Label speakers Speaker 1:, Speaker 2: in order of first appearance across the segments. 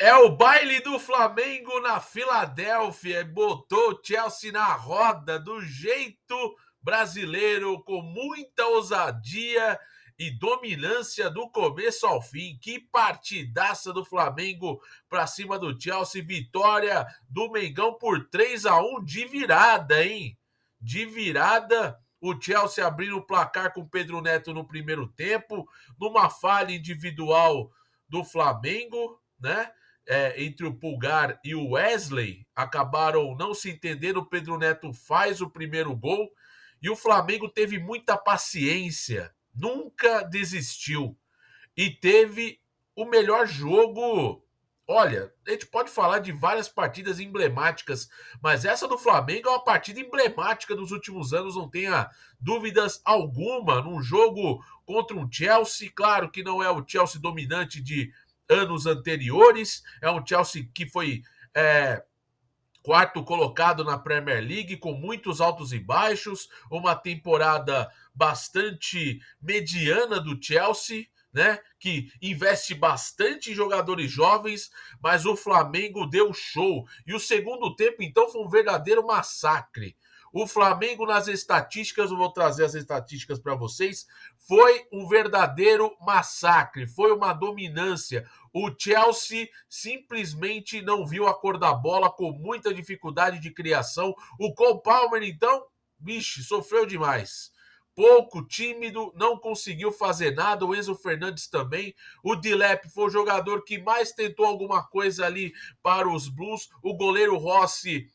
Speaker 1: É o baile do Flamengo na Filadélfia. Botou o Chelsea na roda do jeito brasileiro, com muita ousadia e dominância do começo ao fim. Que partidaça do Flamengo para cima do Chelsea. Vitória do Mengão por 3-1 de virada, hein? De virada. O Chelsea abrindo o placar com o Pedro Neto no primeiro tempo, numa falha individual do Flamengo, né? Entre o Pulgar e o Wesley, acabaram não se entendendo. O Pedro Neto faz o primeiro gol e o Flamengo teve muita paciência, nunca desistiu e teve o melhor jogo. Olha, a gente pode falar de várias partidas emblemáticas, mas essa do Flamengo é uma partida emblemática dos últimos anos, não tenha dúvidas alguma. Num jogo contra um Chelsea, claro que não é o Chelsea dominante de anos anteriores, é um Chelsea que foi quarto colocado na Premier League, com muitos altos e baixos, uma temporada bastante mediana do Chelsea, né? Que investe bastante em jogadores jovens, mas o Flamengo deu show. E o segundo tempo, então, foi um verdadeiro massacre. O Flamengo, nas estatísticas, eu vou trazer as estatísticas para vocês, foi um verdadeiro massacre, foi uma dominância. O Chelsea simplesmente não viu a cor da bola, com muita dificuldade de criação. O Cole Palmer, então, bicho, sofreu demais. Pouco tímido, não conseguiu fazer nada. O Enzo Fernandes também. O Dilep foi o jogador que mais tentou alguma coisa ali para os Blues. O goleiro Rossi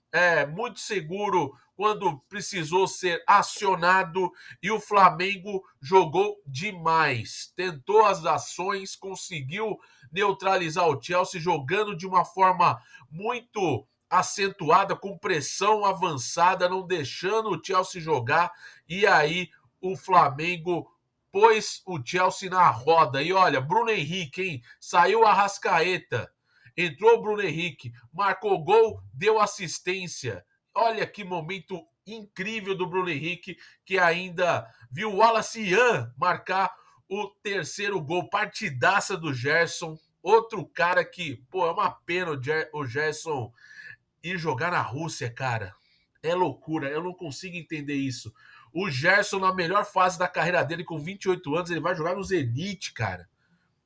Speaker 1: muito seguro quando precisou ser acionado. E o Flamengo jogou demais. Tentou as ações, conseguiu neutralizar o Chelsea, jogando de uma forma muito acentuada, com pressão avançada, não deixando o Chelsea jogar. E aí o Flamengo pôs o Chelsea na roda. E olha, Bruno Henrique, hein? Saiu a Arrascaeta, entrou o Bruno Henrique, marcou gol, deu assistência. Olha que momento incrível do Bruno Henrique, que ainda viu o Wallace Ian marcar o terceiro gol. Partidaça do Gerson, outro cara que, pô, é uma pena o Gerson ir jogar na Rússia, cara. É loucura, eu não consigo entender isso. O Gerson, na melhor fase da carreira dele, com 28 anos, ele vai jogar no Zenit, cara.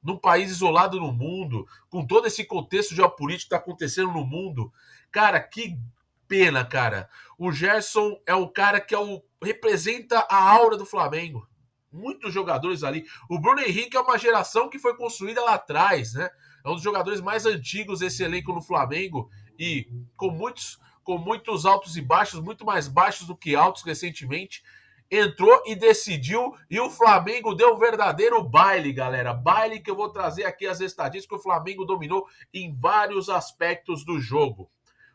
Speaker 1: Num país isolado no mundo, com todo esse contexto geopolítico que tá acontecendo no mundo. Cara, que pena, cara. O Gerson é o cara que representa a aura do Flamengo. Muitos jogadores ali. O Bruno Henrique é uma geração que foi construída lá atrás, né? É um dos jogadores mais antigos desse elenco no Flamengo e com muitos altos e baixos, muito mais baixos do que altos recentemente. Entrou e decidiu, e o Flamengo deu um verdadeiro baile, galera. Baile que eu vou trazer aqui as estatísticas. O Flamengo dominou em vários aspectos do jogo.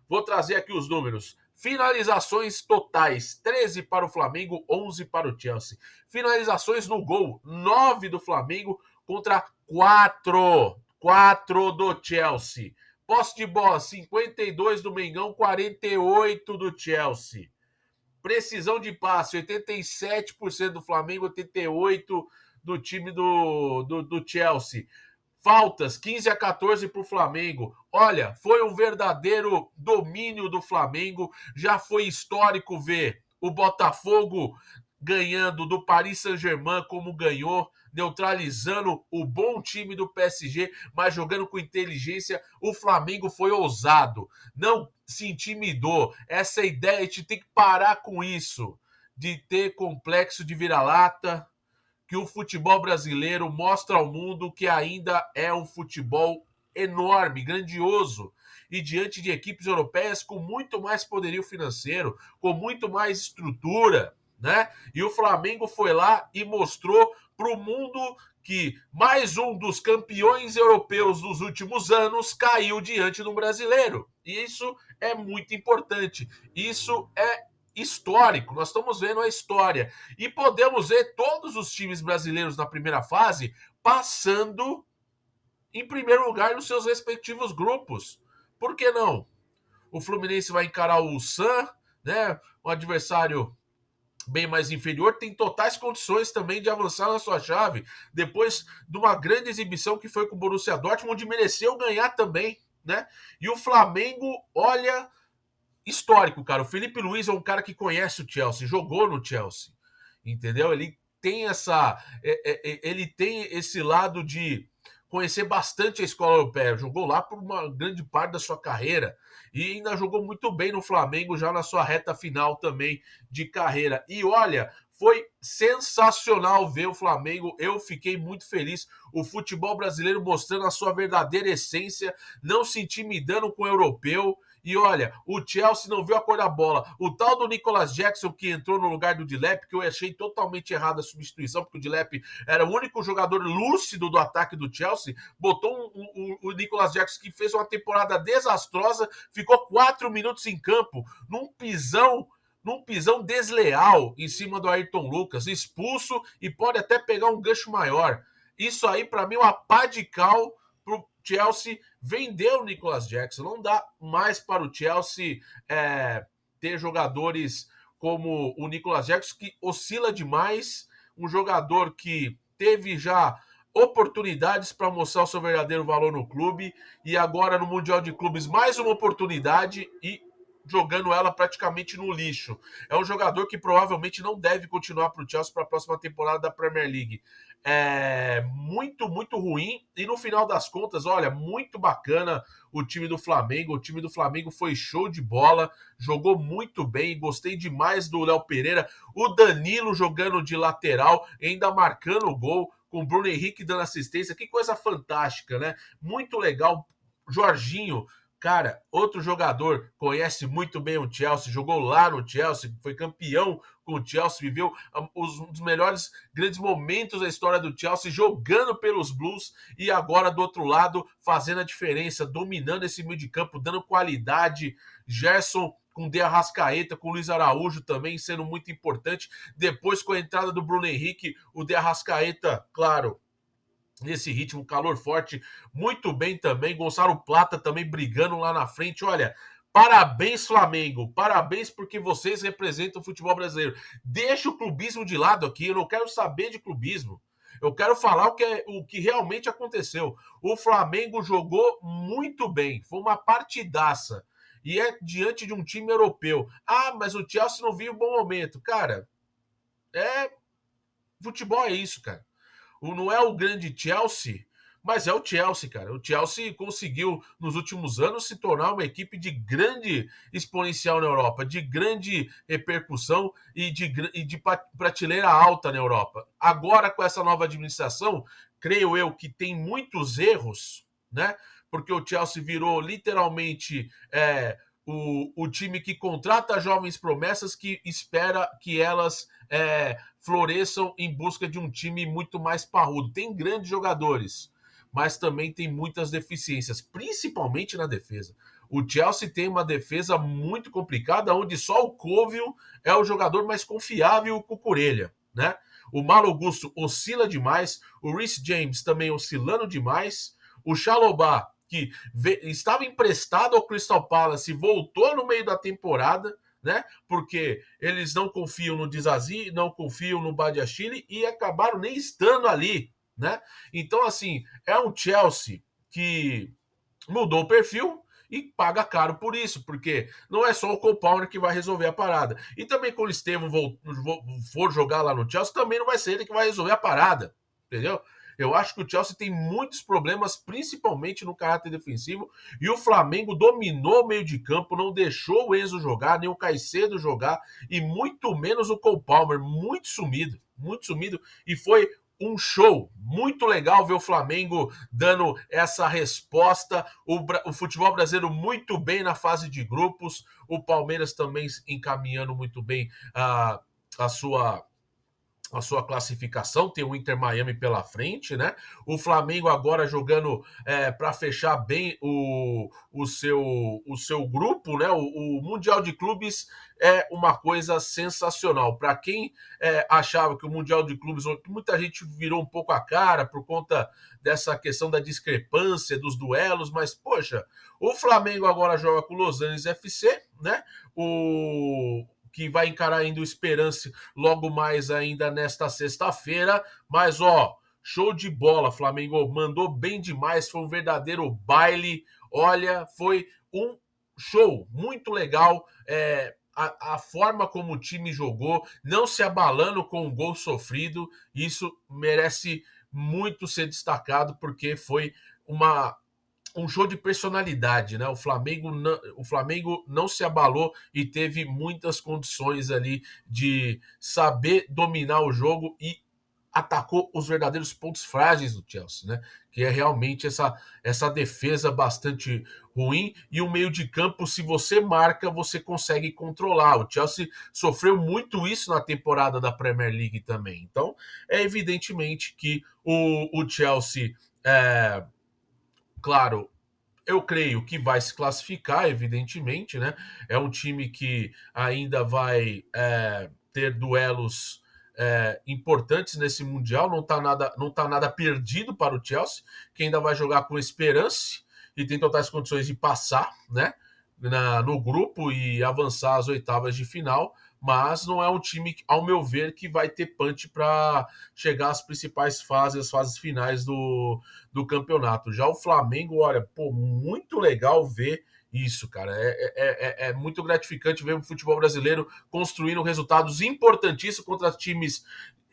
Speaker 1: Vou trazer aqui os números. Finalizações totais, 13 para o Flamengo, 11 para o Chelsea. Finalizações no gol, 9 do Flamengo contra 4 do Chelsea. Posse de bola, 52 do Mengão, 48 do Chelsea. Precisão de passe, 87% do Flamengo, 88% do time do Chelsea. Faltas, 15-14 para o Flamengo. Olha, foi um verdadeiro domínio do Flamengo. Já foi histórico ver o Botafogo ganhando do Paris Saint-Germain como ganhou, neutralizando o bom time do PSG, mas jogando com inteligência. O Flamengo foi ousado, não se intimidou. Essa ideia, a gente tem que parar com isso, de ter complexo de vira-lata, que o futebol brasileiro mostra ao mundo que ainda é um futebol enorme, grandioso, e diante de equipes europeias com muito mais poderio financeiro, com muito mais estrutura, né? E o Flamengo foi lá e mostrou para o mundo que mais um dos campeões europeus dos últimos anos caiu diante de um brasileiro. E isso é muito importante. Isso é histórico. Nós estamos vendo a história. E podemos ver todos os times brasileiros na primeira fase passando em primeiro lugar nos seus respectivos grupos. Por que não? O Fluminense vai encarar o Ulsan, né? Um adversário bem mais inferior, tem totais condições também de avançar na sua chave, depois de uma grande exibição que foi com o Borussia Dortmund, onde mereceu ganhar também, né? E o Flamengo, olha, histórico, cara. O Felipe Luiz é um cara que conhece o Chelsea, jogou no Chelsea, entendeu? Ele tem esse lado de conhecer bastante a escola europeia. Jogou lá por uma grande parte da sua carreira e ainda jogou muito bem no Flamengo já na sua reta final também de carreira. E olha, foi sensacional ver o Flamengo. Eu fiquei muito feliz. O futebol brasileiro mostrando a sua verdadeira essência, não se intimidando com o europeu. E olha, o Chelsea não viu a cor da bola. O tal do Nicolas Jackson que entrou no lugar do Dilep, que eu achei totalmente errada a substituição, porque o Dilep era o único jogador lúcido do ataque do Chelsea, botou o Nicolas Jackson, que fez uma temporada desastrosa, ficou 4 minutos em campo, num pisão desleal em cima do Ayrton Lucas, expulso e pode até pegar um gancho maior. Isso aí, para mim, é uma pá de cal pro Chelsea vender o Nicolas Jackson. Não dá mais para o Chelsea ter jogadores como o Nicolas Jackson, que oscila demais, um jogador que teve já oportunidades para mostrar o seu verdadeiro valor no clube e agora no Mundial de Clubes mais uma oportunidade e jogando ela praticamente no lixo. É um jogador que provavelmente não deve continuar para o Chelsea para a próxima temporada da Premier League. É muito, muito ruim. E no final das contas, olha, muito bacana o time do Flamengo. O time do Flamengo foi show de bola, jogou muito bem. Gostei demais do Léo Pereira. O Danilo jogando de lateral, ainda marcando o gol, com o Bruno Henrique dando assistência. Que coisa fantástica, né? Muito legal. Jorginho, cara, outro jogador, conhece muito bem o Chelsea, jogou lá no Chelsea, foi campeão com o Chelsea, viveu um dos melhores grandes momentos da história do Chelsea, jogando pelos Blues e agora do outro lado fazendo a diferença, dominando esse meio de campo, dando qualidade. Gerson com De Arrascaeta, com Luiz Araújo também sendo muito importante. Depois com a entrada do Bruno Henrique, o De Arrascaeta, claro, nesse ritmo, calor forte, muito bem também. Gonçalo Plata também brigando lá na frente. Olha, parabéns, Flamengo. Parabéns porque vocês representam o futebol brasileiro. Deixa o clubismo de lado aqui. Eu não quero saber de clubismo. Eu quero falar o que realmente aconteceu. O Flamengo jogou muito bem. Foi uma partidaça. E é diante de um time europeu. Ah, mas o Chelsea não viu um bom momento. Cara, futebol é isso, cara. Não é o grande Chelsea, mas é o Chelsea, cara. O Chelsea conseguiu, nos últimos anos, se tornar uma equipe de grande exponencial na Europa, de grande repercussão e de prateleira alta na Europa. Agora, com essa nova administração, creio eu que tem muitos erros, né? Porque o Chelsea virou literalmente o time que contrata jovens promessas que espera que elas floresçam em busca de um time muito mais parrudo. Tem grandes jogadores, mas também tem muitas deficiências, principalmente na defesa. O Chelsea tem uma defesa muito complicada, onde só o Covil é o jogador mais confiável, o Cucurella, né? O Malo Augusto oscila demais, o Reece James também oscilando demais, o Chalobah, que estava emprestado ao Crystal Palace e voltou no meio da temporada, né? Porque eles não confiam no Dizazi, não confiam no Badiashile e acabaram nem estando ali, né? Então, assim, é um Chelsea que mudou o perfil e paga caro por isso, porque não é só o Cole Palmer que vai resolver a parada. E também quando o Estevão for jogar lá no Chelsea, também não vai ser ele que vai resolver a parada, entendeu? Eu acho que o Chelsea tem muitos problemas, principalmente no caráter defensivo, e o Flamengo dominou o meio de campo, não deixou o Enzo jogar, nem o Caicedo jogar, e muito menos o Cole Palmer, muito sumido, e foi um show muito legal ver o Flamengo dando essa resposta, o futebol brasileiro muito bem na fase de grupos, o Palmeiras também encaminhando muito bem a sua classificação, tem o Inter Miami pela frente, né? O Flamengo agora jogando para fechar bem o seu grupo, né? O Mundial de Clubes é uma coisa sensacional. Para quem achava que o Mundial de Clubes, muita gente virou um pouco a cara por conta dessa questão da discrepância dos duelos, mas poxa, o Flamengo agora joga com o Los Angeles FC, né? Que vai encarar ainda o Esperance logo mais ainda nesta sexta-feira. Mas, ó, show de bola. Flamengo mandou bem demais, foi um verdadeiro baile. Olha, foi um show muito legal. A forma como o time jogou, não se abalando com o gol sofrido, isso merece muito ser destacado, porque foi um show de personalidade, né? O Flamengo não se abalou e teve muitas condições ali de saber dominar o jogo e atacou os verdadeiros pontos frágeis do Chelsea, né? Que é realmente essa defesa bastante ruim e o meio de campo, se você marca, você consegue controlar. O Chelsea sofreu muito isso na temporada da Premier League também. Então, é evidentemente que o Chelsea, claro, eu creio que vai se classificar, evidentemente, né? É um time que ainda vai ter duelos importantes nesse Mundial, não tá nada perdido para o Chelsea, que ainda vai jogar com esperança e tem totais condições de passar, né? No grupo e avançar às oitavas de final, mas não é um time, ao meu ver, que vai ter punch para chegar às principais fases, as fases finais do campeonato. Já o Flamengo, olha, pô, muito legal ver isso, cara. É muito gratificante ver o futebol brasileiro construindo resultados importantíssimos contra times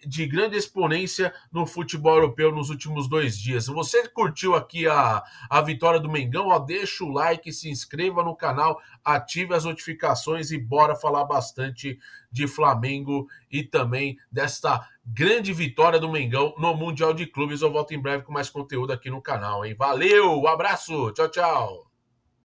Speaker 1: de grande exponência no futebol europeu nos últimos 2 dias. Se você curtiu aqui a vitória do Mengão, ó, deixa o like, se inscreva no canal, ative as notificações e bora falar bastante de Flamengo e também desta grande vitória do Mengão no Mundial de Clubes. Eu volto em breve com mais conteúdo aqui no canal, hein? Valeu, um abraço, tchau, tchau.